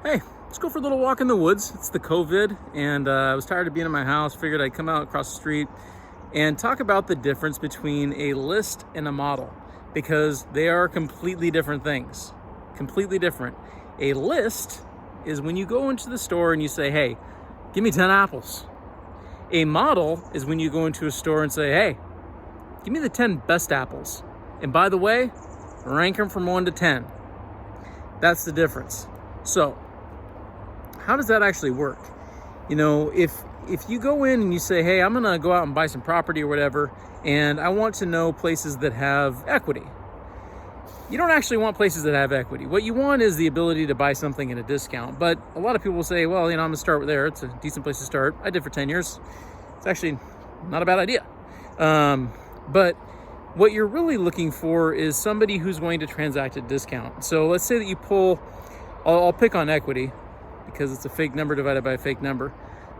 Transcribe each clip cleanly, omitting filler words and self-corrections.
Hey, let's go for a little walk in the woods. It's the COVID, and I was tired of being in my house. Figured I'd come out across the street and talk about the difference between a list and a model because they are completely different things. Completely different. A list is when you go into the store and you say, hey, give me 10 apples. A model is when you go into a store and say, hey, give me the 10 best apples. And by the way, rank them from 1 to 10. That's the difference. So, how does that actually work? You know, if you go in and you say, hey, I'm gonna go out and buy some property or whatever, and I want to know places that have equity. You don't actually want places that have equity. What you want is the ability to buy something at a discount. But a lot of people will say, well, I'm gonna start there. It's a decent place to start. I did for 10 years. It's actually not a bad idea. But what you're really looking for is somebody who's going to transact at discount. So let's say that you pull, I'll pick on equity because it's a fake number divided by a fake number.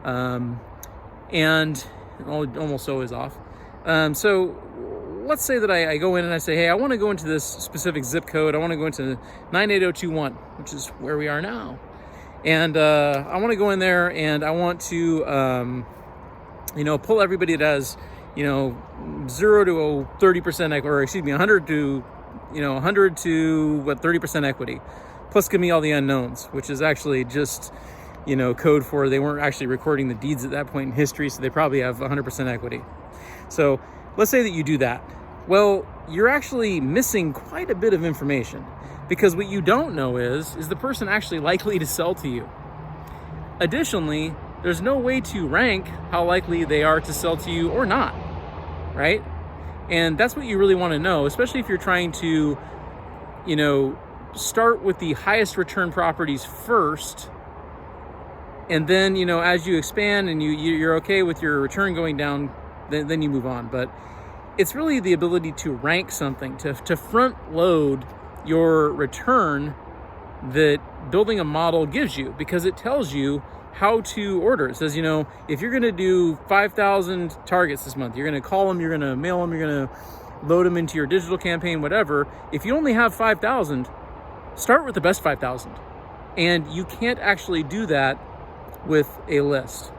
And almost always off. So let's say that I go in and I say, hey, I want to go into this specific zip code. I want to go into 98021, which is where we are now. And I want to go in there and I want to, pull everybody that has, 0 to 30% equity, or excuse me, 100 to 30% equity. Plus give me all the unknowns, which is actually just, code for they weren't actually recording the deeds at that point in history, so they probably have 100% equity. So let's say that you do that. Well, you're actually missing quite a bit of information because what you don't know is the person actually likely to sell to you? Additionally, there's no way to rank how likely they are to sell to you or not, right? And that's what you really want to know, especially if you're trying to, start with the highest return properties first. And then, as you expand and you're okay with your return going down, then you move on. But it's really the ability to rank something, to front load your return that building a model gives you, because it tells you how to order. It says, if you're going to do 5,000 targets this month, you're going to call them, you're going to mail them, you're going to load them into your digital campaign, whatever. If you only have 5,000, start with the best 5,000. And you can't actually do that with a list.